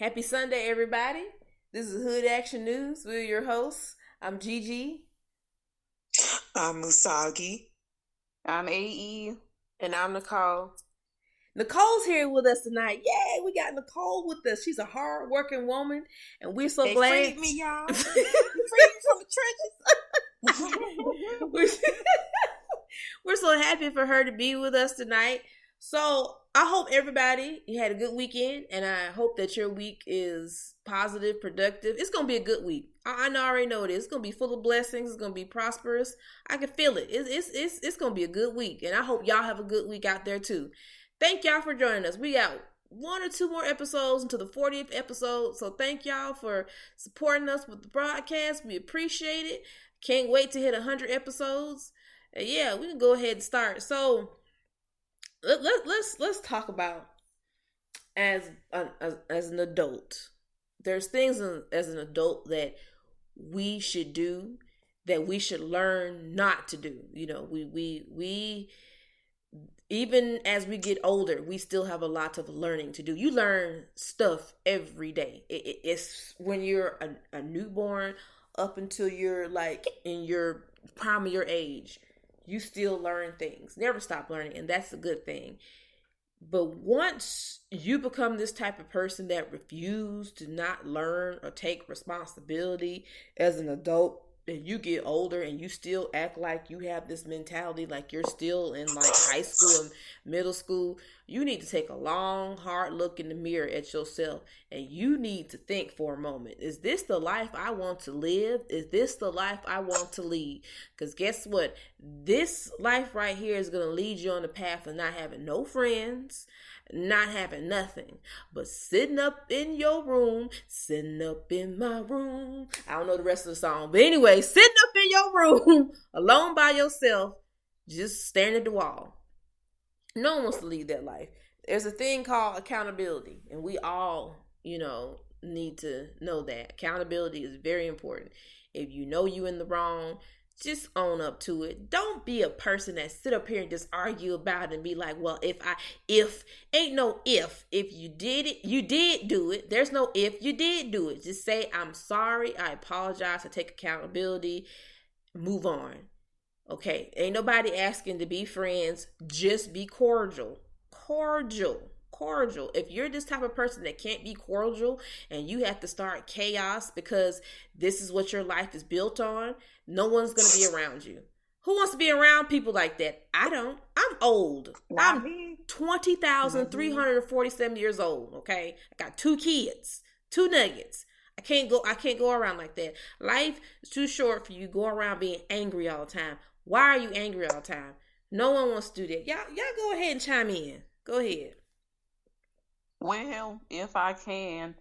Happy Sunday, everybody. This is Hood Action News. We're your hosts. I'm Gigi. I'm Musagi. I'm AE. And I'm Nicole. Nicole's here with us tonight. Yay, we got Nicole with us. She's a hard-working woman, and we're so They glad. freed me, y'all. You freed me from the trenches. We're so happy for her to be with us tonight. So I hope everybody, you had a good weekend, and I hope that your week is positive, productive. It's going to be a good week. I already know it is. It's going to be full of blessings. It's going to be prosperous. I can feel it. It's going to be a good week, and I hope y'all have a good week out there too. Thank y'all for joining us. We got one or two more episodes into the 40th episode, so thank y'all for supporting us with the broadcast. We appreciate it. Can't wait to hit 100 episodes. And yeah, we can go ahead and start. So let's talk about as an adult. There's things as an adult that we should do, that we should learn not to do. You know, we even as we get older, we still have a lot of learning to do. You learn stuff every day. It's when you're a newborn up until you're like in your prime of your age. You still learn things. Never stop learning, and that's a good thing. But once you become this type of person that refuses to not learn or take responsibility as an adult, and you get older and you still act like you have this mentality like you're still in like high school and middle school, you need to take a long, hard look in the mirror at yourself, and you need to think for a moment. Is this the life I want to live? Is this the life I want to lead? Because guess what? This life right here is going to lead you on the path of not having no friends, not having nothing, but sitting up in your room, sitting up in my room. I don't know the rest of the song, but anyway, sitting up in your room, alone by yourself, just staring at the wall. No one wants to lead that life. There's a thing called accountability, and we all, need to know that. Accountability is very important. If you know you in the wrong, just own up to it. Don't be a person that sit up here and just argue about it and be like, well, if ain't no if you did it, you did do it. There's no if you did do it. Just say, I'm sorry. I apologize. I take accountability. Move on. Okay. Ain't nobody asking to be friends. Just be cordial. Cordial. If you're this type of person that can't be cordial and you have to start chaos because this is what your life is built on, no one's going to be around you. Who wants to be around people like that? I don't. I'm old. I'm 20,347 years old. Okay. I got 2 kids, 2 nuggets. I can't go around like that. Life is too short for you to go around being angry all the time. Why are you angry all the time? No one wants to do that. Y'all go ahead and chime in. Go ahead. Well, if I can,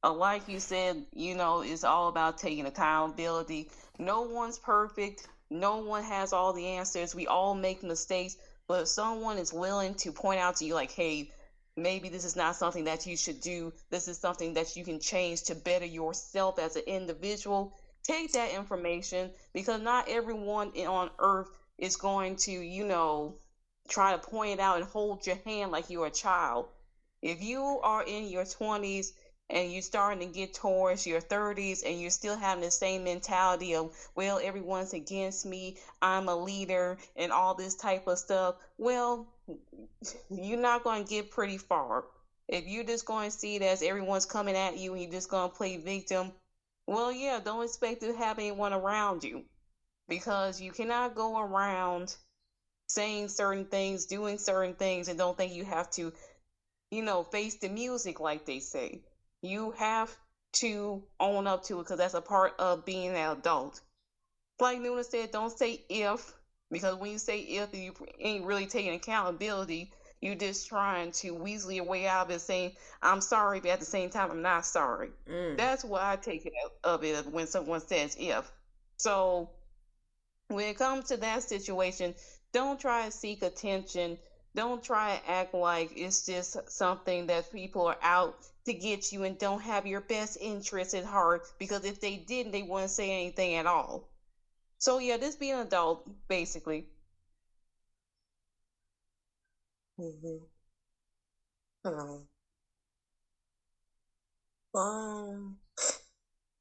like you said, it's all about taking accountability. No one's perfect. No one has all the answers. We all make mistakes. But if someone is willing to point out to you like, hey, maybe this is not something that you should do. This is something that you can change to better yourself as an individual. Take that information, because not everyone on earth is going to, try to point it out and hold your hand like you're a child. If you are in your 20s and you're starting to get towards your 30s and you're still having the same mentality of, well, everyone's against me, I'm a leader, and all this type of stuff, well, you're not going to get pretty far. If you're just going to see it as everyone's coming at you and you're just going to play victim, well, yeah, don't expect to have anyone around you, because you cannot go around saying certain things, doing certain things, and don't think you have to face the music, like they say. You have to own up to it, because that's a part of being an adult. Like Nuna said, don't say if, because when you say if, you ain't really taking accountability. You're just trying to weasel your way out of it, saying, I'm sorry, but at the same time, I'm not sorry. That's what I take it of it when someone says if. So when it comes to that situation, don't try to seek attention. Don't try to act like it's just something that people are out to get you and don't have your best interests at heart, because if they didn't, they wouldn't say anything at all. So yeah, just be an adult, basically. Mm-hmm. Um,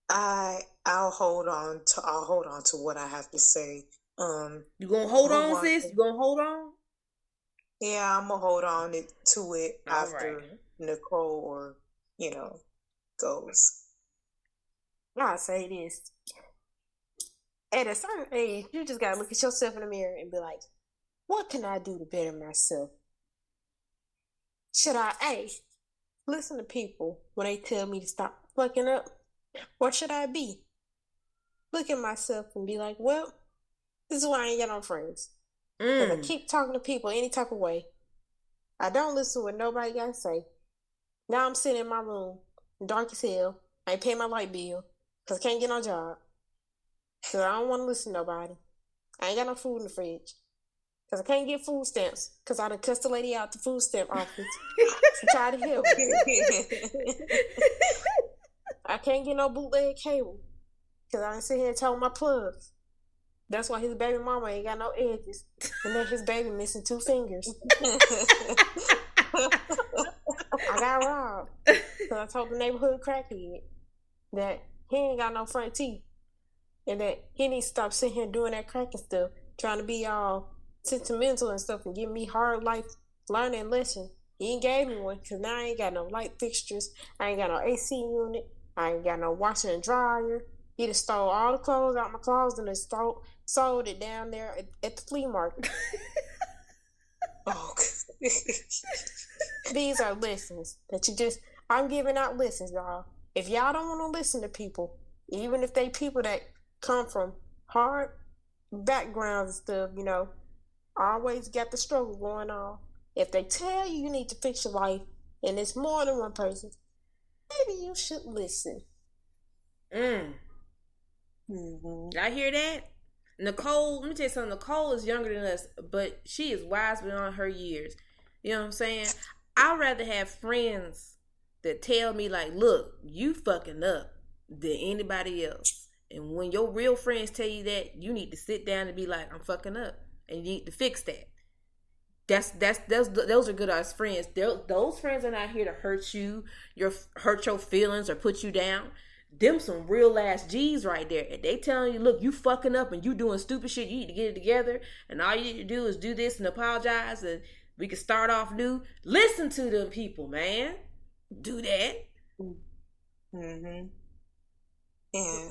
I'll hold on to what I have to say. You gonna hold For on, one, sis? You gonna hold on? yeah, I'm gonna hold on to it All right. after Nicole or goes. I'll say this. At a certain age, you just gotta look at yourself in the mirror and be like, what can I do to better myself? Should I listen to people when they tell me to stop fucking up? Or should I look at myself and be like, well, this is why I ain't got no friends. Because I keep talking to people any type of way. I don't listen to what nobody got to say. Now I'm sitting in my room, dark as hell. I ain't paying my light bill because I can't get no job. Because I don't want to listen to nobody. I ain't got no food in the fridge. Because I can't get food stamps. Because I done cussed the lady out the food stamp office. She tried to help me. I can't get no bootleg cable. Because I done sit here and tell my plugs. That's why his baby mama ain't got no edges. And then his baby missing 2 fingers. I got robbed. So I told the neighborhood crackhead that he ain't got no front teeth. And that he needs to stop sitting here doing that cracking stuff. Trying to be all sentimental and stuff and give me hard life learning lesson. He ain't gave me one because now I ain't got no light fixtures. I ain't got no AC unit. I ain't got no washer and dryer. He just stole all the clothes out my closet and sold it down there at the flea market. Oh, These are lessons that I'm giving out lessons, y'all. If y'all don't want to listen to people, even if they people that come from hard backgrounds and stuff, always got the struggle going on. If they tell you need to fix your life, and it's more than one person, maybe you should listen. Y'all hear that? Nicole, let me tell you something. Nicole is younger than us, but she is wise beyond her years. You know what I'm saying? I'd rather have friends that tell me, like, look, you fucking up than anybody else. And when your real friends tell you that, you need to sit down and be like, I'm fucking up. And you need to fix that. Those are good ass friends. Those friends are not here to hurt you, hurt your feelings or put you down. Them some real ass G's right there. And they telling you, look, you fucking up and you doing stupid shit. You need to get it together. And all you need to do is do this and apologize and we can start off new. Listen to them people, man. Do that. And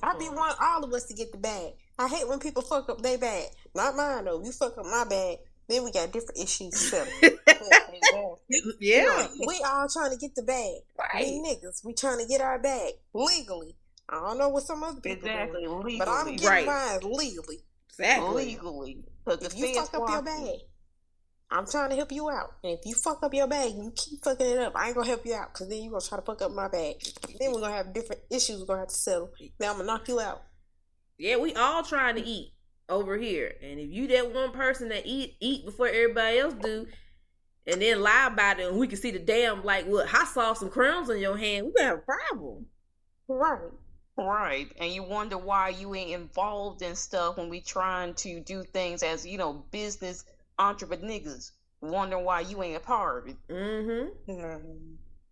I be wanting all of us to get the bag. I hate when people fuck up their bag. Not mine though. You fuck up my bag, then we got different issues to settle. Yeah. We all trying to get the bag. Right. We niggas, we trying to get our bag legally. I don't know what some other people doing, legally. but I'm getting mine legally. Exactly. Legally. If you fuck up your bag, I'm trying to help you out. And if you fuck up your bag and you keep fucking it up, I ain't gonna help you out because then you're gonna try to fuck up my bag. Then we're gonna have different issues we're gonna have to settle. Then I'm gonna knock you out. Yeah, we all trying to eat over here. And if you that one person that eat before everybody else do, and then lie about it and we can see the damn, like, what, hot sauce and crumbs in your hand, we gonna have a problem. Right. Right. And you wonder why you ain't involved in stuff when we trying to do things as, business entrepreneurs. Wondering why you ain't a part of it.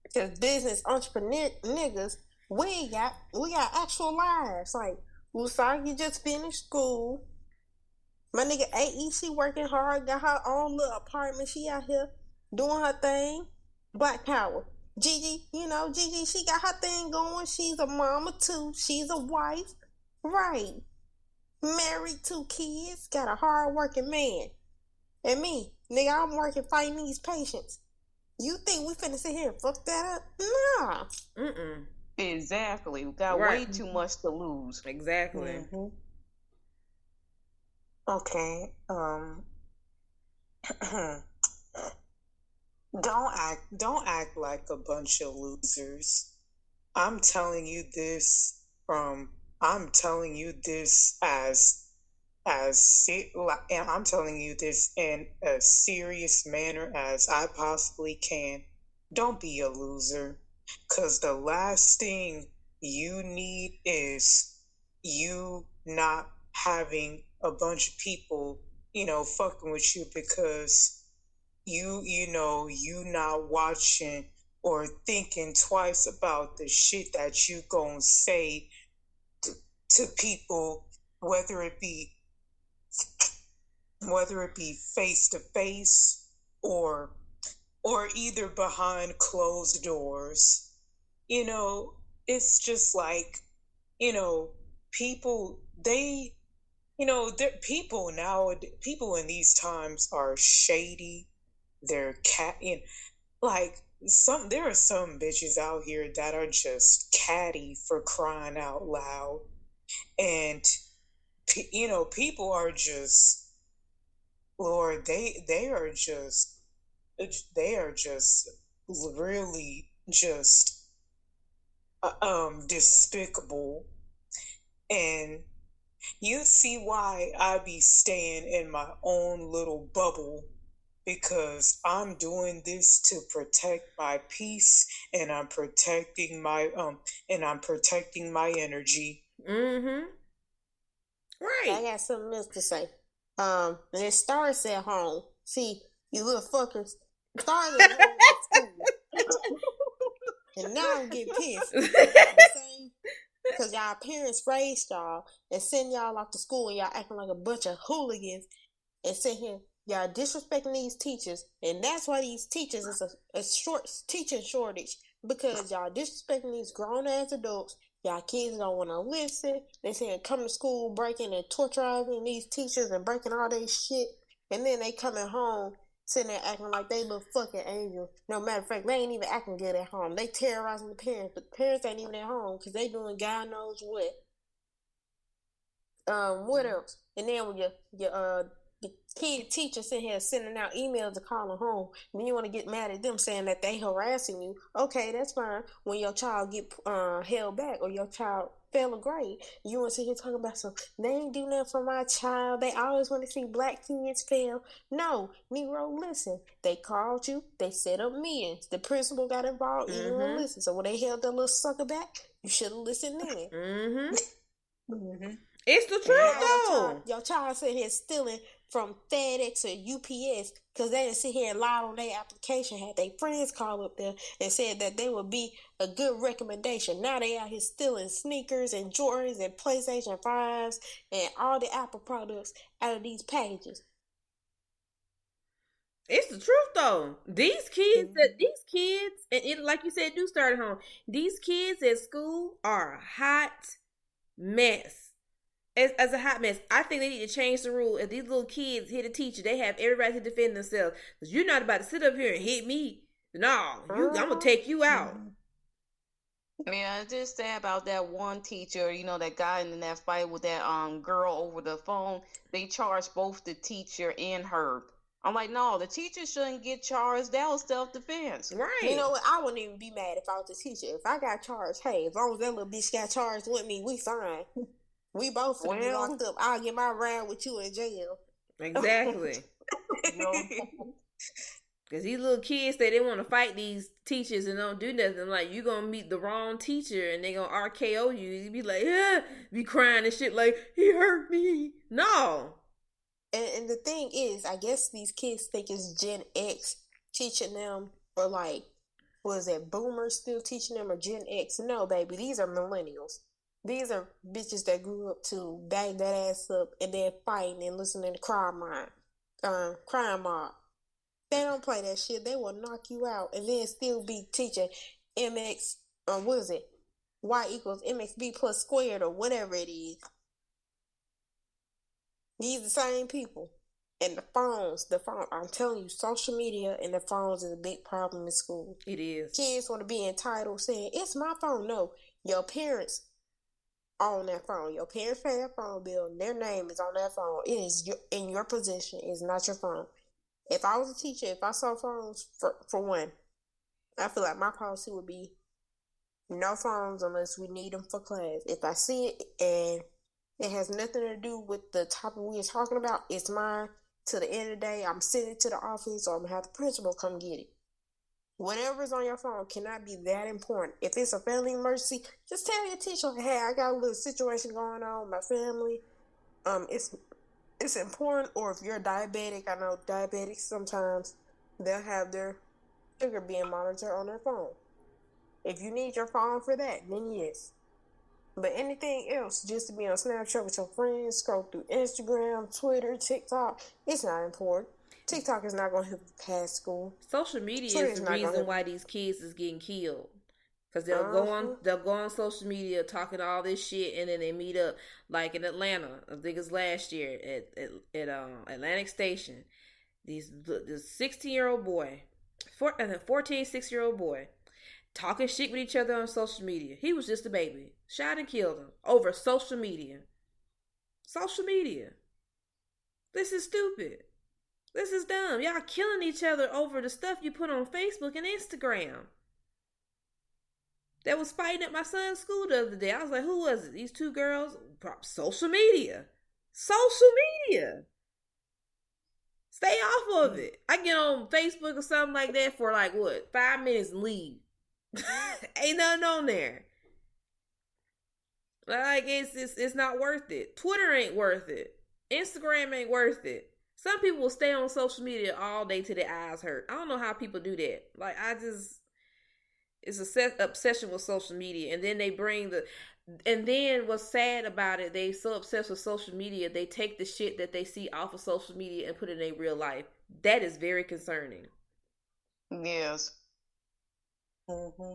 Because business entrepreneur niggas, we got actual lives. Like, Usagi just finished school. My nigga AE, she working hard, got her own little apartment. She out here doing her thing. Black power. Gigi, Gigi, she got her thing going. She's a mama too. She's a wife. Right. Married, 2 kids. Got a hard working man. And me, nigga, I'm working fighting these patients. You think we finna sit here and fuck that up? Nah. Exactly. We got way too much to lose. Exactly. Okay. Don't act like a bunch of losers. I'm telling you this and I'm telling you this in a serious manner as I possibly can. Don't be a loser, because the last thing you need is you not having a bunch of people, fucking with you because you not watching or thinking twice about the shit that you gonna say to people, whether it be face to face or either behind closed doors. You know, it's just like, people, they, people now, people in these times are shady. They're like there are some bitches out here that are just catty, for crying out loud. And people are just, Lord, they are just really just despicable. And you see why I be staying in my own little bubble, because I'm doing this to protect my peace, and I'm protecting my energy. Mm-hmm. Right. I got something else to say. And it starts at home. See, you little fuckers, started at home at school. And now I'm getting pissed. Because y'all parents raised y'all and send y'all off to school and y'all acting like a bunch of hooligans and sit here, y'all disrespecting these teachers. And that's why these teachers is a short teaching shortage, because y'all disrespecting these grown ass adults. Y'all kids don't want to listen. They saying come to school breaking and torturing these teachers and breaking all their shit. And then they coming home sitting there acting like they little fucking angels. No matter of fact, they ain't even acting good at home. They terrorizing the parents, but the parents ain't even at home because they doing God knows what. What else? And then when the kid teacher sitting here sending out emails to calling home, then you want to get mad at them saying that they harassing you. Okay, that's fine. When your child get held back or your child fail a grade, you want to sit here talking about some, they ain't do nothing for my child. They always want to see black kids fail. No, Negro, listen. They called you. They set up meetings. The principal got involved. You didn't want to listen. So when they held that little sucker back, you should have listened then. It's the truth, though. Your child sitting here stealing from FedEx or UPS because they didn't sit here and lie on their application. Had their friends call up there and said that they would be a good recommendation. Now they out here stealing sneakers and Jordans and PlayStation 5s and all the Apple products out of these packages. It's the truth, though. These kids, and it, like you said, do start at home. These kids at school are a hot mess. As a hot mess. I think they need to change the rule. If these little kids hit a teacher, they have every right to defend themselves. Because you're not about to sit up here and hit me. No, I'm going to take you out. Yeah, I just say about that one teacher, that guy in that fight with that girl over the phone. They charged both the teacher and her. I'm like, no, the teacher shouldn't get charged. That was self-defense. Right. You know what? I wouldn't even be mad if I was the teacher. If I got charged, hey, as long as that little bitch got charged with me, we fine. We both finna be locked up. I'll get my round with you in jail. Exactly. Because these little kids say they want to fight these teachers and don't do nothing. Like, you going to meet the wrong teacher and they going to RKO you. You be like, be crying and shit like, he hurt me. No. And the thing is, I guess these kids think it's Gen X teaching them, or like, was it boomers still teaching them, or Gen X? No, baby, these are millennials. These are bitches that grew up to bang that ass up and then fighting and listening to Crime Mob. They don't play that shit. They will knock you out and then still be teaching MX, what is it? Y equals MXB plus squared or whatever it is. These the same people. And the phones, I'm telling you, social media and the phones is a big problem in school. It is. Kids want to be entitled saying, it's my phone. No, your parents on that phone. Your parents pay that phone bill. Their name is on that phone. It is in your possession. It's not your phone. If I was a teacher, if I saw phones, for one, I feel like my policy would be no phones unless we need them for class. If I see it and it has nothing to do with the topic we are talking about, it's mine. To the end of the day, I'm sending it to the office or I'm going to have the principal come get it. Whatever's on your phone cannot be that important. If it's a family emergency, just tell your teacher, hey, I got a little situation going on with my family. It's important. Or if you're diabetic, I know diabetics sometimes they'll have their sugar being monitored on their phone. If you need your phone for that, then yes. But anything else, just to be on Snapchat with your friends, scroll through Instagram, Twitter, TikTok, it's not important. TikTok is not going to help you pass school. Social media Twitter is is the not going to reason help why you. these kids is getting killed. Cause they'll go on social media talking all this shit, and then they meet up like in Atlanta. I think it's last year at Atlantic Station. This 16-year-old boy, 14, 6-year-old boy, talking shit with each other on social media. He was just a baby, shot and killed him over social media. Social media. This is stupid. This is dumb. Y'all killing each other over the stuff you put on Facebook and Instagram. That was fighting at my son's school the other day. I was like, who was it? These two girls? Social media. Social media. Stay off of it. I get on Facebook or something like that for like what? 5 minutes and leave. Ain't nothing on there. Like it's not worth it. Twitter ain't worth it. Instagram ain't worth it. Some people will stay on social media all day till their eyes hurt. I don't know how people do that. Like it's a obsession with social media, and then they bring and then what's sad about it, they so obsessed with social media, they take the shit that they see off of social media and put it in their real life. That is very concerning. Yes. Mm-hmm.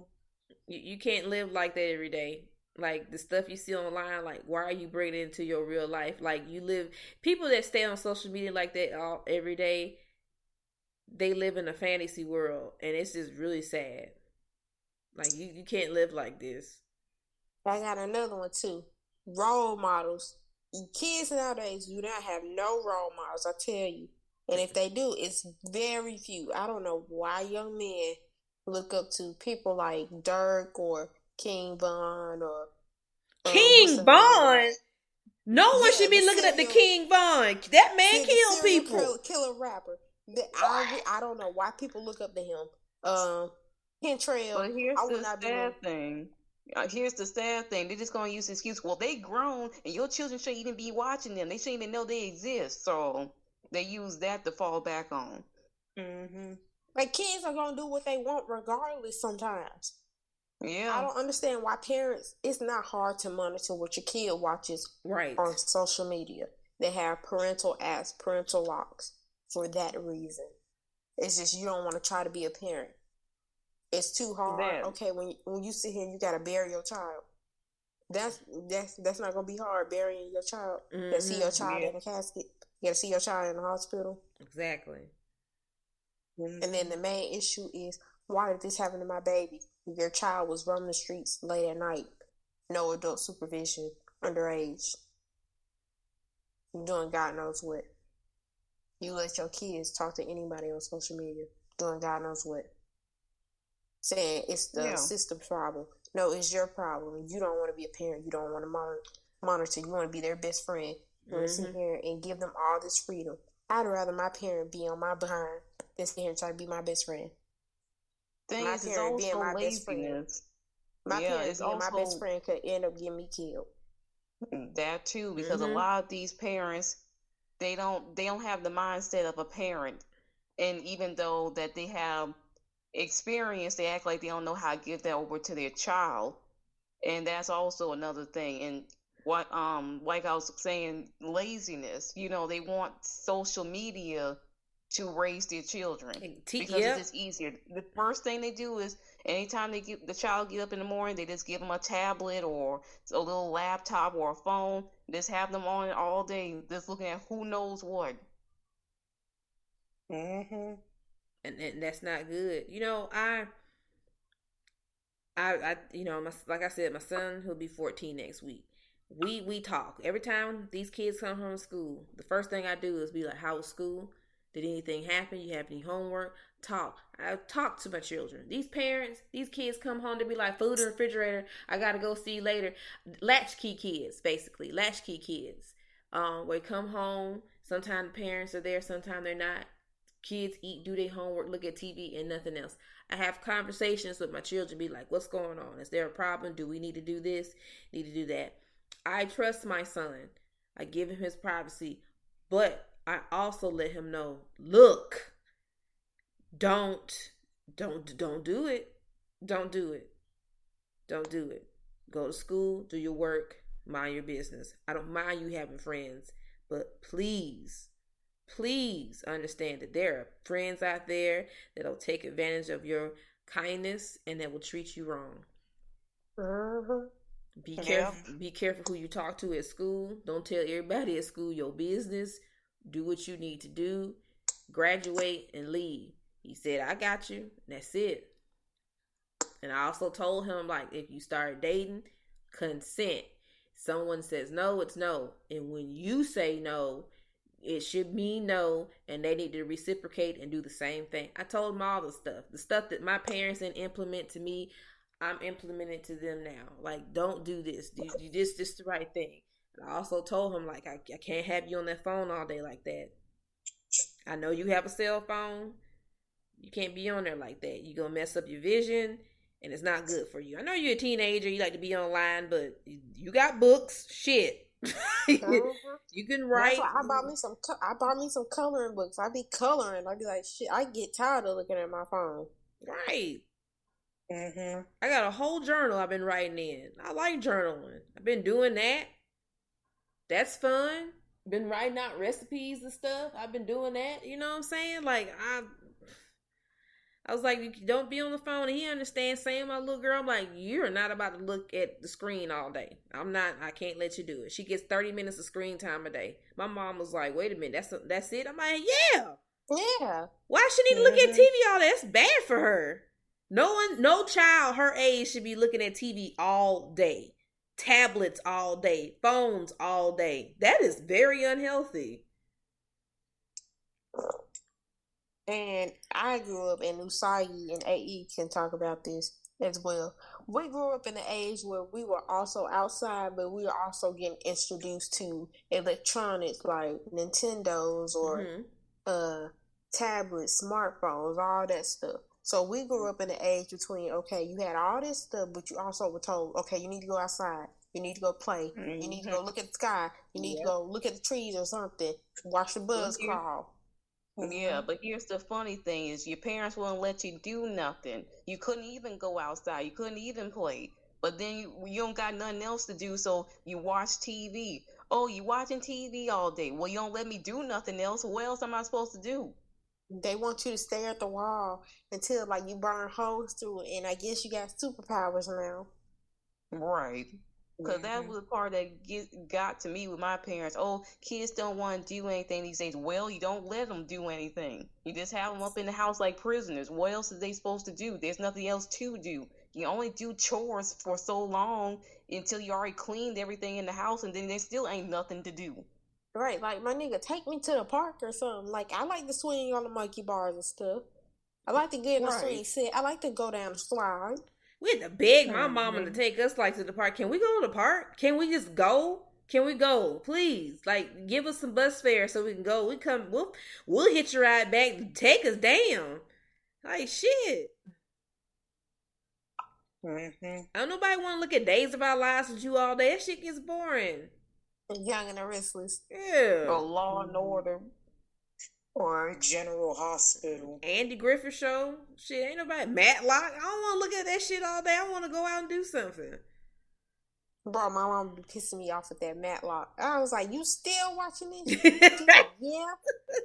You can't live like that every day. Like the stuff you see online, like why are you bringing it into your real life? Like people that stay on social media like that every day, they live in a fantasy world, and it's just really sad. Like you can't live like this. I got another one too. Role models. Kids nowadays do not have no role models, I tell you. And if they do, it's very few. I don't know why young men look up to people like Dirk or King Von or King Von. No one should be looking at the King Von. That man killed people. Killer rapper. I don't know why people look up to him. Kentrell. But here's the sad thing. Here's the sad thing. They're just gonna use the excuse. Well, they grown, and your children shouldn't even be watching them. They shouldn't even know they exist. So they use that to fall back on. Mm-hmm. Like kids are gonna do what they want regardless. Sometimes. Yeah. I don't understand why parents. It's not hard to monitor what your kid watches on social media. They have parental apps, parental locks for that reason. It's just you don't want to try to be a parent. It's too hard. Okay, when you sit here and you gotta bury your child, that's not gonna be hard burying your child. Mm-hmm. You gotta see your child in a casket. You gotta see your child in the hospital. Exactly. Mm-hmm. And then the main issue is, why did this happen to my baby? Your child was roaming the streets late at night, no adult supervision, underage, doing God knows what. You let your kids talk to anybody on social media, doing God knows what. Saying it's the system's problem. No, it's your problem. You don't want to be a parent. You don't want to monitor. You want to be their best friend. You want to sit here and give them all this freedom. I'd rather my parent be on my behind than sit here and try to be my best friend. My parent being my best friend. My parent being my best friend could end up getting me killed. That too, because a lot of these parents, they don't have the mindset of a parent, and even though that they have experience, they act like they don't know how to give that over to their child, and that's also another thing. And what like I was saying, laziness. They want social media to raise their children because it's just easier. The first thing they do is anytime the child get up in the morning, they just give them a tablet or a little laptop or a phone. Just have them on it all day, just looking at who knows what. And that's not good. Like I said, my son, he'll be 14 next week. We talk every time these kids come home from school. The first thing I do is be like, "How was school? Did anything happen? You have any homework?" I talk to my children. These kids come home to be like, "Food in the refrigerator. I gotta go see you later." Latchkey kids, basically. Latchkey kids. We come home. Sometimes the parents are there. Sometimes they're not. Kids eat, do their homework, look at TV, and nothing else. I have conversations with my children. Be like, "What's going on? Is there a problem? Do we need to do this? Need to do that?" I trust my son. I give him his privacy, but I also let him know, look, don't Don't do it. Don't do it. Don't do it. Go to school, do your work, mind your business. I don't mind you having friends, but please understand that there are friends out there that'll take advantage of your kindness and that will treat you wrong. Uh-huh. Be careful. Be careful who you talk to at school. Don't tell everybody at school your business. Do what you need to do. Graduate and leave. He said, "I got you." That's it. And I also told him, like, if you start dating, consent. Someone says no, it's no. And when you say no, it should mean no, and they need to reciprocate and do the same thing. I told them all the stuff. The stuff that my parents didn't implement to me, I'm implementing to them now. Like, don't do this. Do this the right thing. And I also told him, like, I can't have you on that phone all day like that. I know you have a cell phone. You can't be on there like that. You're going to mess up your vision, and it's not good for you. I know you're a teenager. You like to be online, but you got books. Shit. You can write. That's why I bought me some coloring books. I be coloring. I be like, shit. I get tired of looking at my phone. Right. Mm-hmm. I got a whole journal I've been writing in. I like journaling. I've been doing that. That's fun. Been writing out recipes and stuff. I've been doing that. You know what I'm saying? Like, I was like, don't be on the phone. And he understands. Saying my little girl, I'm like, you're not about to look at the screen all day. I can't let you do it. She gets 30 minutes of screen time a day. My mom was like, wait a minute, that's it? I'm like, yeah. Yeah. Why she need to look at TV all day? That's bad for her. No child her age should be looking at TV all day. Tablets all day. Phones all day. That is very unhealthy. And I grew up, and Usagi and AE can talk about this as well. We grew up in an age where we were also outside, but we were also getting introduced to electronics like Nintendos or tablets, smartphones, all that stuff. So we grew up in the age between, okay, you had all this stuff, but you also were told, okay, you need to go outside. You need to go play. You need to go look at the sky. You need to go look at the trees or something. Watch the birds crawl. Yeah, but here's the funny thing is your parents wouldn't let you do nothing. You couldn't even go outside. You couldn't even play. But then you don't got nothing else to do, so you watch TV. Oh, you watching TV all day. Well, you don't let me do nothing else. What else am I supposed to do? They want you to stare at the wall until like you burn holes through it, and I guess you got superpowers now. Right. Because that was the part that got to me with my parents. Oh, kids don't want to do anything these days. Well, you don't let them do anything. You just have them up in the house like prisoners. What else are they supposed to do? There's nothing else to do. You only do chores for so long until you already cleaned everything in the house, and then there still ain't nothing to do. Right, like my nigga, take me to the park or something. Like I like to swing on the monkey bars and stuff. I like to get in the swing set. I like to go down the slide. We had to beg my mama to take us like to the park. Can we go to the park? Can we just go? Can we go? Please, like, give us some bus fare so we can go. We'll hitch a ride back. Take us down. Like shit. I don't nobody want to look at Days of Our Lives with you all day. That shit gets boring. Young and the Restless. Yeah. Or Law and Order. Or General Hospital. Andy Griffith Show. Shit, ain't nobody. Matlock. I don't want to look at that shit all day. I want to go out and do something. Bro, my mom be pissing me off with that Matlock. I was like, you still watching this? Yeah.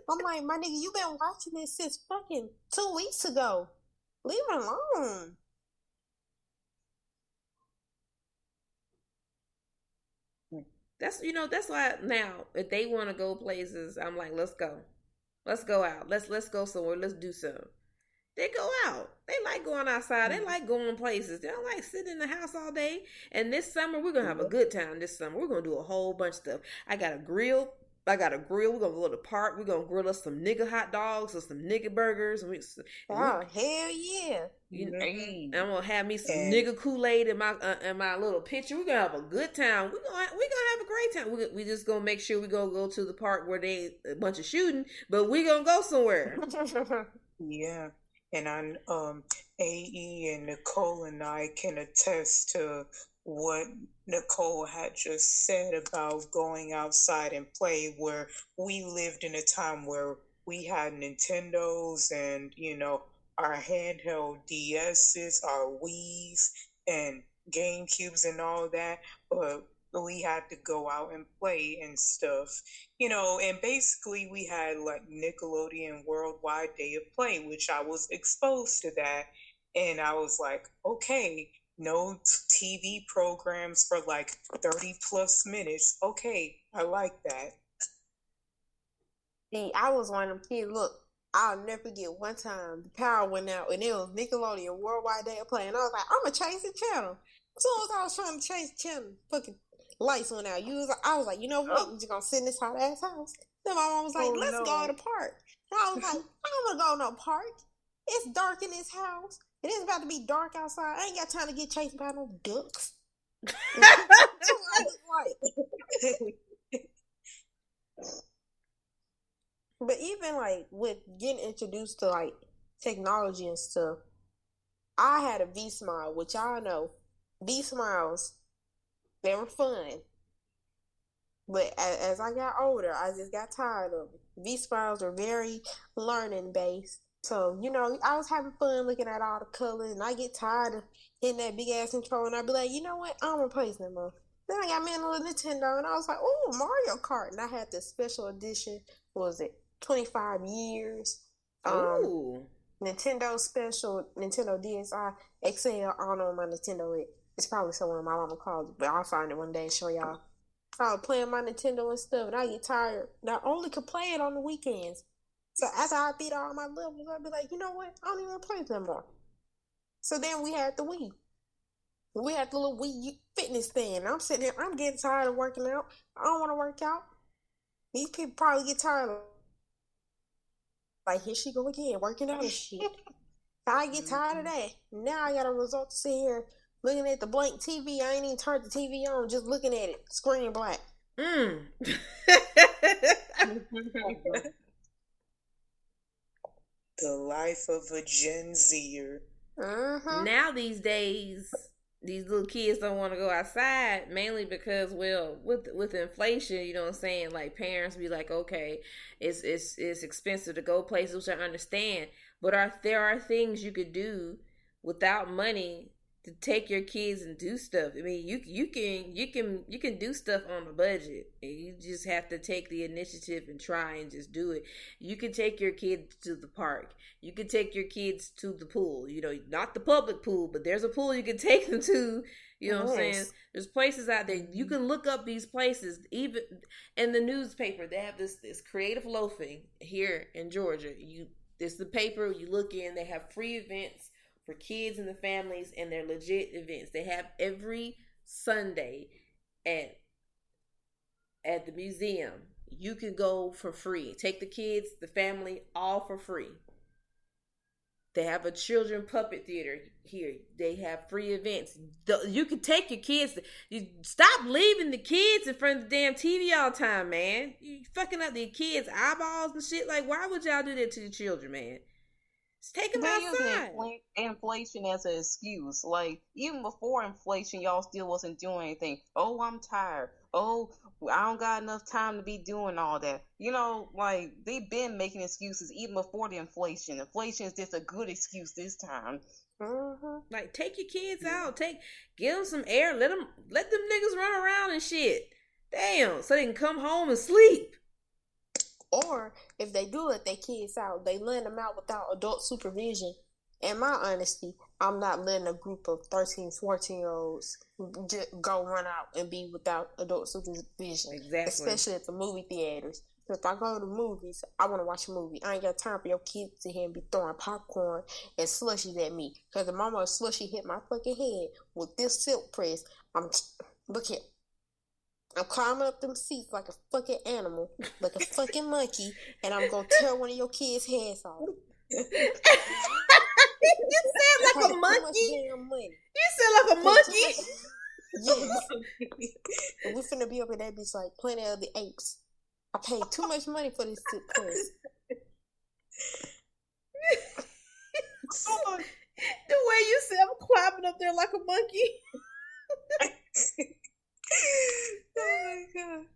I'm like, my nigga, you been watching this since fucking 2 weeks ago. Leave it alone. That's why now, if they want to go places, I'm like, let's go. Let's go out. Let's go somewhere. Let's do something. They go out. They like going outside. They like going places. They don't like sitting in the house all day. And this summer, we're going to have a good time this summer. We're going to do a whole bunch of stuff. I got a grill. We're going to go to the park. We're going to grill us some nigga hot dogs or some nigga burgers. Hell yeah. I'm going to have me some nigga Kool-Aid in my little pitcher. We're going to have a good time. We're going to have a great time. We just going to make sure we going to go to the park where they a bunch of shooting, but we're going to go somewhere. Yeah. And AE and Nicole and I can attest to what Nicole had just said about going outside and play, where we lived in a time where we had Nintendos and, our handheld DSs, our Wii's, and GameCubes and all that, but we had to go out and play and stuff, and basically we had like Nickelodeon Worldwide Day of Play, which I was exposed to that, and I was like, okay, no TV programs for like 30 plus minutes. Okay, I like that. See, I was one of them kids. Look, I'll never forget one time the power went out and it was Nickelodeon Worldwide Day of Play. And I was like, I'm going to change the channel. As soon as I was trying to change the channel, fucking lights went out. I was like, you know what? I'm just going to sit in this hot ass house. Then my mom was like, let's go to the park. And I was like, I don't want to go to no park. It's dark in this house. It is about to be dark outside. I ain't got time to get chased by no ducks. That's what I look like. But even like with getting introduced to like technology and stuff, I had a V Smile, which y'all know. V Smiles, they were fun. But as I got older, I just got tired of it. V Smiles are very learning based. So, I was having fun looking at all the colors, and I get tired of hitting that big ass control, and I'd be like, you know what? I'm replacing them. Then I got me a little Nintendo, and I was like, oh, Mario Kart. And I had this special edition, what was it, 25 years? Nintendo special, Nintendo DSi XL. I don't know what my Nintendo is. It's probably somewhere my mama calls it, but I'll find it one day and show y'all. I was playing my Nintendo and stuff, and I get tired. And I only could play it on the weekends. So after I beat all my levels, I'd be like, you know what? I don't even play it anymore. So then we had the Wii. We had the little Wii fitness thing. I'm sitting here, I'm getting tired of working out. I don't want to work out. These people probably get tired of, like, here she go again, working out and shit. I get tired of that. Now I got a result to sit here looking at the blank TV. I ain't even turned the TV on, just looking at it, screen black. The life of a Gen Zer. Now these days, these little kids don't want to go outside, mainly because, well, with inflation, you know what I'm saying? Like, parents be like, okay, it's expensive to go places, which I understand. But there are things you could do without money to take your kids and do stuff. I mean, you can do stuff on a budget. You just have to take the initiative and try and just do it. You can take your kids to the park. You can take your kids to the pool. Not the public pool, but there's a pool you can take them to. You know what I'm saying? There's places out there. You can look up these places. Even in the newspaper, they have this creative loafing here in Georgia. It's the paper you look in. They have free events for kids and the families, and they're legit events. They have every Sunday at the museum. You can go for free. Take the kids, the family, all for free. They have a children puppet theater here. They have free events. You can take your kids. You stop leaving the kids in front of the damn TV all the time, man. You fucking up the kids' eyeballs and shit. Like, why would y'all do that to the children, man? Take them outside. Inflation as an excuse. Like, even before inflation, y'all still wasn't doing anything. Oh, I'm tired. Oh, I don't got enough time to be doing all that. Like, they've been making excuses even before the inflation. Inflation is just a good excuse this time. Like, take your kids out. Give them some air. Let them niggas run around and shit. Damn, so they can come home and sleep. Or if they do let their kids out, they let them out without adult supervision. In my honesty, I'm not letting a group of 13, 14-year-olds go run out and be without adult supervision. Exactly. Especially at the movie theaters. If I go to the movies, I want to watch a movie. I ain't got time for your kids to hear and be throwing popcorn and slushies at me. Because the mama slushy hit my fucking head with this silk press. Look here. I'm climbing up them seats like a fucking animal, like a fucking monkey, and I'm gonna tear one of your kids' heads off. You said like a monkey? You said like a monkey? Yes. And we finna be up in that bitch like Planet of the Apes. I paid too much money for this silk press. The way you said I'm climbing up there like a monkey. Oh my god.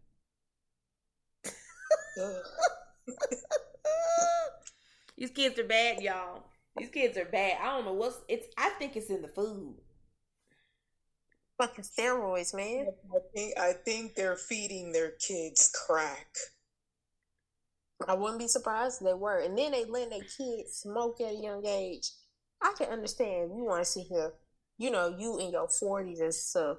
These kids are bad, y'all. These kids are bad. I don't know what's it's. I think it's in the food. Fucking steroids, man. I think they're feeding their kids crack. I wouldn't be surprised if they were. And then they let their kids smoke at a young age. I can understand you want to see here, you in your 40s and stuff.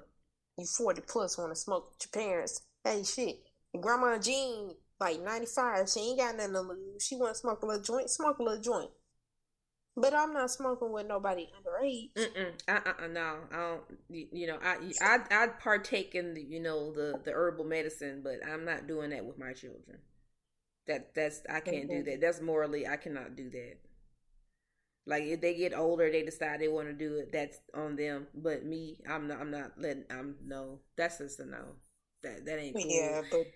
You 40 plus want to smoke with your parents. Hey, shit. Your grandma Jean, like 95, she ain't got nothing to lose. She want to smoke a little joint, smoke a little joint. But I'm not smoking with nobody underage. No, I don't. I partake in the herbal medicine, but I'm not doing that with my children. That's I can't do that. That's morally I cannot do that. Like if they get older, they decide they want to do it. That's on them. But me, I'm not letting. No. That's just a no. That ain't cool. Yeah, but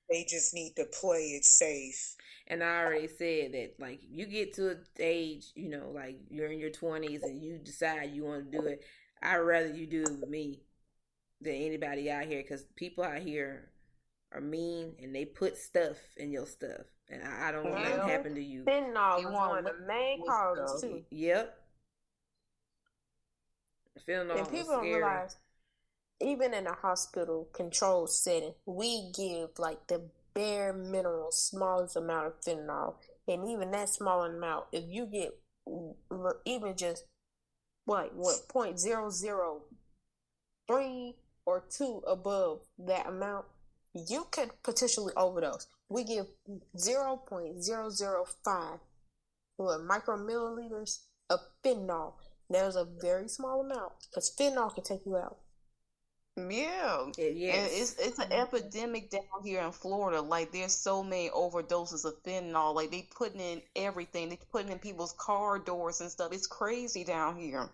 they just need to play it safe. And I already said that, like, you get to an age, like you're in your 20s and you decide you want to do it. I'd rather you do it with me than anybody out here, because people out here are mean and they put stuff in your stuff. And I don't want that to happen to you. Fentanyl is one of the main causes, too. Yep. Fentanyl and people don't realize, even in a hospital controlled setting, we give like the bare minimum smallest amount of fentanyl, and even that small amount, if you get even just what 0.003 or 2 above that amount, you could potentially overdose. We give 0.005 micromilliliters of fentanyl. There's a very small amount because fentanyl can take you out. Yeah, yes. And it's an epidemic down here in Florida. Like there's so many overdoses of fentanyl. Like they putting in everything. They putting in people's car doors and stuff. It's crazy down here.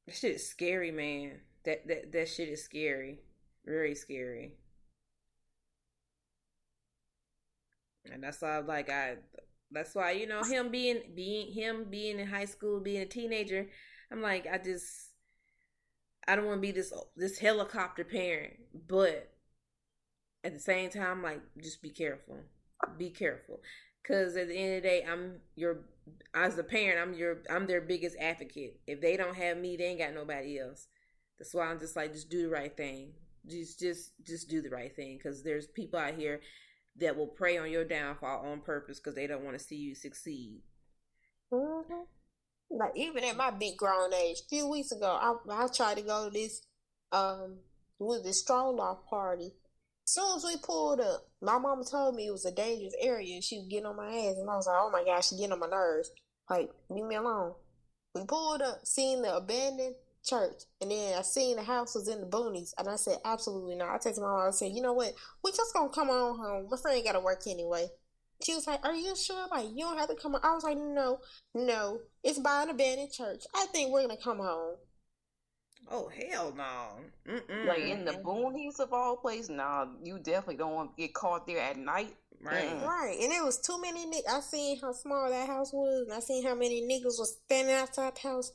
That shit is scary, man. That shit is scary, very scary. And that's why that's why him being in high school, being a teenager. I'm like I don't want to be this helicopter parent, but at the same time, like, just be careful. Be careful, because at the end of the day, as a parent, I'm their biggest advocate. If they don't have me, they ain't got nobody else. That's why I'm just like, just do the right thing. Just do the right thing, because there's people out here that will prey on your downfall on purpose because they don't want to see you succeed. Mm-hmm. Like even at my big grown age, a few weeks ago, I tried to go to this stroll off party. As soon as we pulled up, my mama told me it was a dangerous area. She was getting on my ass, and I was like, "Oh my gosh, she's getting on my nerves. Like, leave me alone." We pulled up, seen the abandoned church, and then I seen the house was in the boonies, and I said, "Absolutely not." I texted my mom and said, "You know what? We just gonna come on home. My friend got to work anyway." She was like, "Are you sure? Like, you don't have to come on." I was like, no, it's by an abandoned church. I think we're going to come home. Oh, hell no. Like in the boonies of all places, nah, you definitely don't want to get caught there at night. Right. Right. And it was too many niggas. I seen how small that house was, and I seen how many niggas was standing outside the house.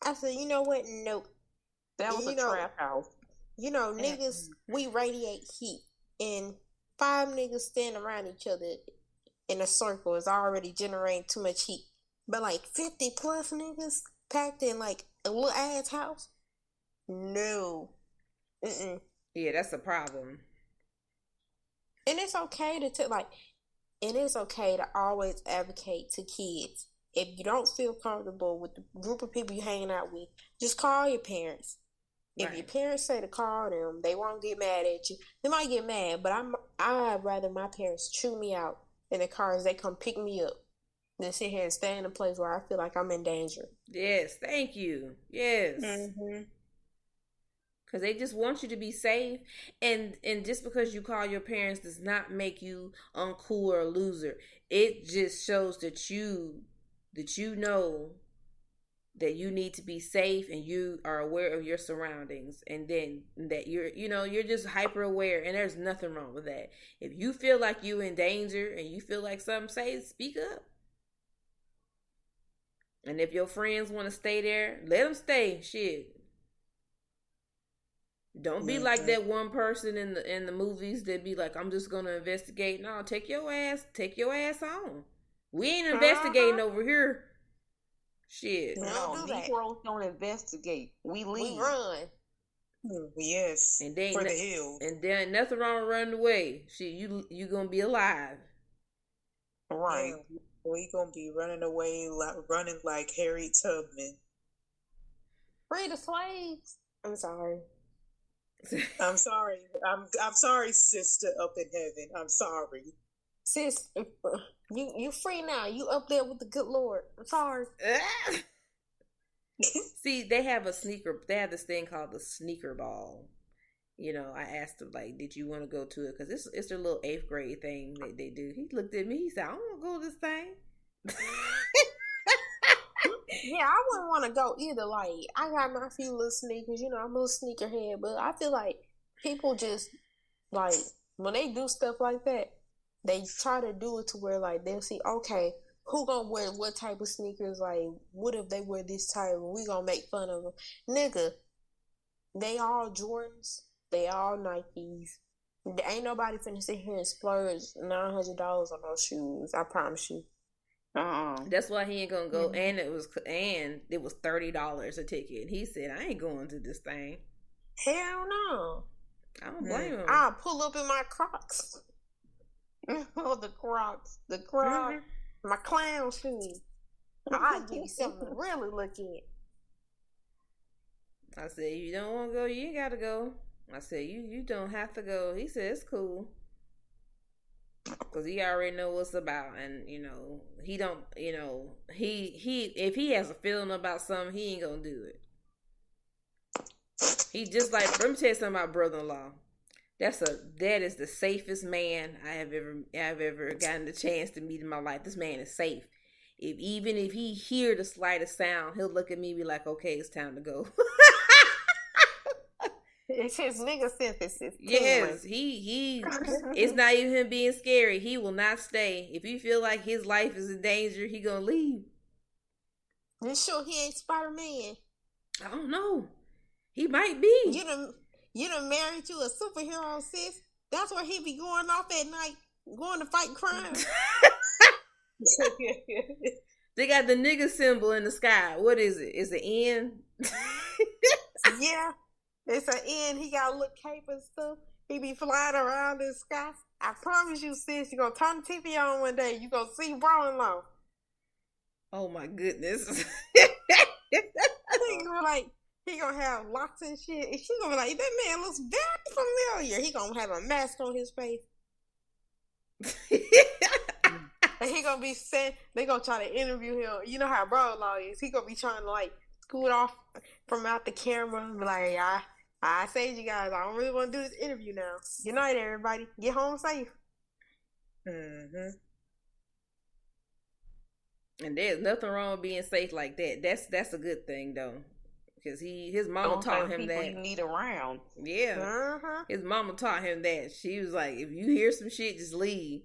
I said, you know what? Nope. That was a trap house. Niggas, we radiate heat, and 5 niggas stand around each other in a circle is already generating too much heat. But like 50 plus niggas packed in like a little ass house? No. Yeah, that's a problem. And it's okay it's okay to always advocate to kids. If you don't feel comfortable with the group of people you're hanging out with, just call your parents. If your parents say to call them, they won't get mad at you. They might get mad, but I'd rather my parents chew me out in the car as they come pick me up than sit here and stay in a place where I feel like I'm in danger. Yes, thank you. Yes. Because they just want you to be safe. And just because you call your parents does not make you uncool or a loser. It just shows that you know that you need to be safe and you are aware of your surroundings, and then that you're just hyper aware, and there's nothing wrong with that. If you feel like you're in danger and you feel like something, speak up. And if your friends want to stay there, let them stay. Shit. Don't be like that one person in the movies that be like, I'm just gonna investigate. No, take your ass on. We ain't investigating over here. Shit. We No, don't do that. Negroes don't investigate. We leave. We run. Yes. And they For ain't the hills. and there ain't nothing wrong with running away. Shit, you gonna be alive. Right. Yeah, we gonna be running away, running like Harriet Tubman. Free the slaves. I'm sorry. I'm sorry. I'm sorry, sister up in heaven. I'm sorry. Sis, you free now. You up there with the good Lord. I'm sorry. See, they have this thing called the sneaker ball. You know, I asked him, like, did you want to go to it? Because it's their little 8th grade thing that they do. He looked at me, he said, I don't want to go to this thing. Yeah, I wouldn't want to go either. Like, I got my few little sneakers. You know, I'm a little sneakerhead. But I feel like people just, like, when they do stuff like that, they try to do it to where, like, they'll see, okay, who gonna wear what type of sneakers? Like, what if they wear this type and we gonna make fun of them? Nigga, they all Jordans. They all Nikes. There ain't nobody finna sit here and splurge $900 on those shoes. I promise you. That's why he ain't gonna go. And it was $30 a ticket. He said, I ain't going to this thing. Hell no. I don't blame him. I'll pull up in my Crocs. Oh, the Crocs. The Crocs. My clown shoes. I'll give you something to really look at. I said, you don't want to go, you ain't got to go. I said, you don't have to go. He said, it's cool. Because he already know what's about. And, you know, he don't, you know, if he has a feeling about something, he ain't going to do it. He just like, let me tell you something about brother-in-law. That is the safest man I have ever gotten the chance to meet in my life. This man is safe. Even if he hear the slightest sound, he'll look at me and be like, okay, it's time to go. It's his nigga synthesis. Yes, he it's not even him being scary. He will not stay. If you feel like his life is in danger, he gonna leave. You sure he ain't Spider-Man? I don't know. He might be. You done married to a superhero, sis. That's where he be going off at night, going to fight crime. They got the nigga symbol in the sky. What is it? Is it N? Yeah. It's an end. He got a little cape and stuff. He be flying around in the sky. I promise you, sis, you're going to turn the TV on one day. You're going to see brother-in-law. Oh, my goodness. He going to have locks and shit. And she going to be like, that man looks very familiar. He going to have a mask on his face. And he going to be saying, they going to try to interview him. You know how brother-in-law is. He going to be trying to, like, scoot off from out the camera and be like, I saved you guys. I don't really want to do this interview now. Good night, everybody. Get home safe. And there's nothing wrong with being safe like that. That's a good thing though, because his mama taught him that. You need around. Yeah, his mama taught him that. She was like, if you hear some shit, just leave.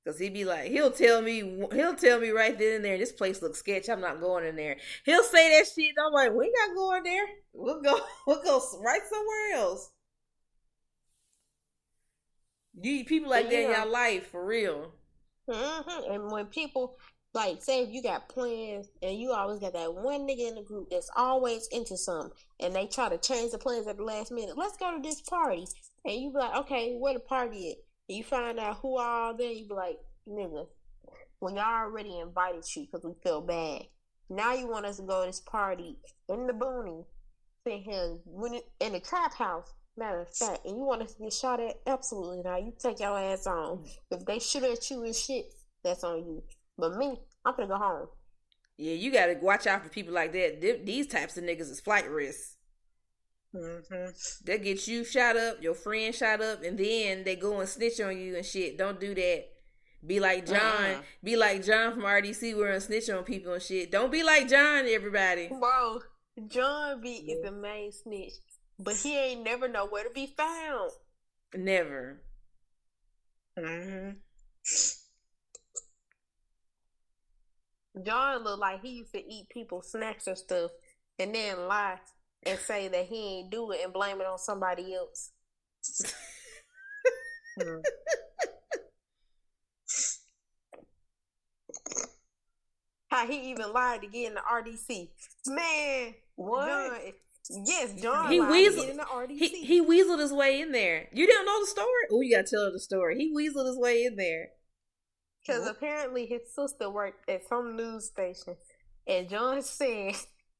Cause he'd be like, he'll tell me right then and there, this place looks sketch. I'm not going in there. He'll say that shit. And I'm like, we not going there. We'll go right somewhere else. You need people like that in your life for real. And when people like say if you got plans and you always got that one nigga in the group that's always into something, and they try to change the plans at the last minute. Let's go to this party, and you be like, okay, where the party at? And you find out who all there, you be like, nigga, well, y'all already invited you because we feel bad. Now you want us to go to this party in the boonies, sit here in the trap house, matter of fact, and you want us to get shot at? Absolutely not. You take your ass on. If they shoot at you and shit, that's on you. But me, I'm gonna go home. Yeah, you gotta watch out for people like that. These types of niggas is flight risks. They get you shot up, your friend shot up, and then they go and snitch on you and shit. Don't do that. Be like John. Be like John from RDC, where and snitch on people and shit. Don't be like John, everybody. Bro, John is the main snitch, but he ain't never know where to be found. Never. John looked like he used to eat people's snacks and stuff, and then lie and say that he ain't do it and blame it on somebody else. how he even lied to get in the RDC. Man, What? John, yes, John He lied to get in the weaseled. RDC. He weaseled his way in there. You didn't know the story? Oh, you gotta tell her the story. He weaseled his way in there. Because apparently his sister worked at some news station, and John said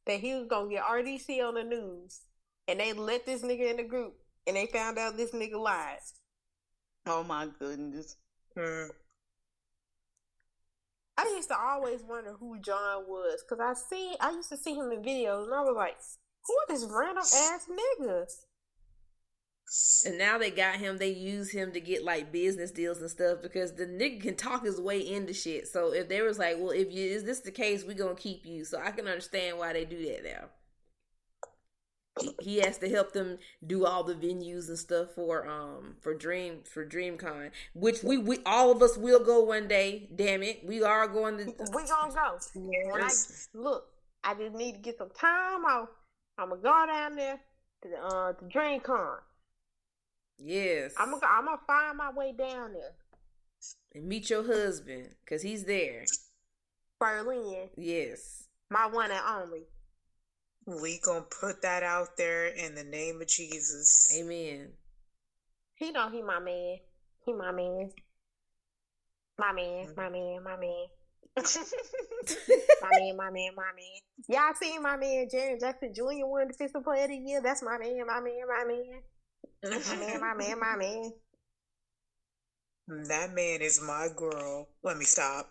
that he was gonna get RDC on the news, and they let this nigga in the group, and they found out this nigga lied. Oh my goodness. Mm. I used to always wonder who John was, because I used to see him in videos, and I was like, who is this random ass nigga? And now they got him. They use him to get like business deals and stuff because the nigga can talk his way into shit. So if they was like, well, is this the case, we gonna keep you. So I can understand why they do that now. He has to help them do all the venues and stuff for DreamCon, which we all of us will go one day. Damn it, we are going to. We gonna go. When I just need to get some time off. I'm gonna go down there to DreamCon. Yes, I'm gonna find my way down there and meet your husband because he's there. Berlin. Yes, my one and only. We gonna put that out there in the name of Jesus. Amen. He know he my man. He my man. My man. My man. My man. my man. Y'all seen my man Jared Jackson Jr. won the Defensive Player of the Year? That's my man. My man. That man is my girl. Let me stop.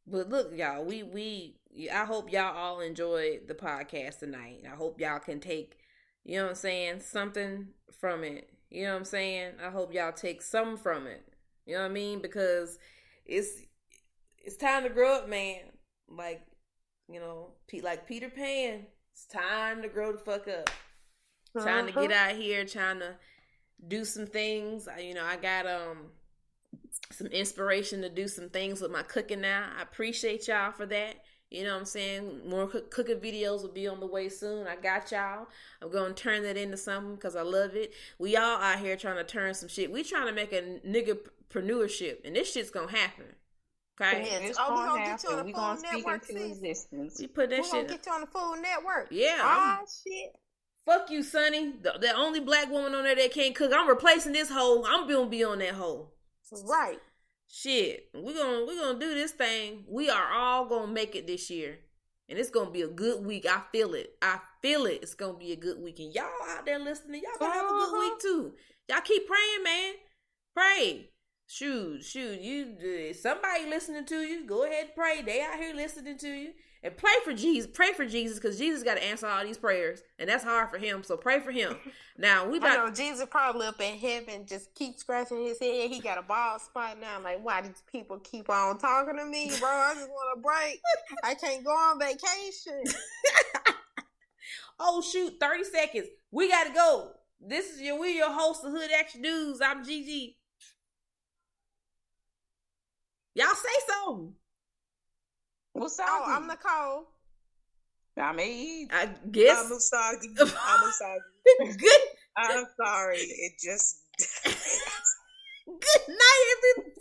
But look, y'all, I hope y'all all enjoyed the podcast tonight. I hope y'all can take, you know what I'm saying, something from it. You know what I'm saying? I hope y'all take some from it. You know what I mean? Because it's time to grow up, man. Like, you know, like Peter Pan. It's time to grow the fuck up. Trying to get out here, trying to do some things. I got some inspiration to do some things with my cooking now. I appreciate y'all for that. You know what I'm saying? More cooking videos will be on the way soon. I got y'all. I'm going to turn that into something because I love it. We all out here trying to turn some shit. We trying to make a niggapreneurship, and this shit's going to happen. Okay? Yeah, It's we gonna gonna happen. get you on the We Food gonna speak Network. into existence. We put that We're shit. gonna get you on the Food Network. Yeah. Shit. Fuck you, Sonny. The only black woman on there that can't cook. I'm replacing this hoe. I'm gonna be on that hoe. Right. Shit. We're gonna do this thing. We are all gonna make it this year. And it's gonna be a good week. I feel it. It's gonna be a good week. And y'all out there listening, y'all gonna have a good week too. Y'all keep praying, man. Pray. Shoot. You somebody listening to you. Go ahead and pray. They out here listening to you. And pray for Jesus. Pray for Jesus because Jesus got to answer all these prayers. And that's hard for him. So pray for him. Now, I know Jesus probably up in heaven just keep scratching his head. He got a bald spot now. I'm like, why these people keep on talking to me, bro? I just want a break. I can't go on vacation. Oh, shoot. 30 seconds. We got to go. We your host of Hood Action News. I'm Gigi. Y'all say something. What's up? Oh, I'm Nicole. I'm Eve. I guess. I'm Usagi. Good. I'm sorry. It just. Good night, everybody.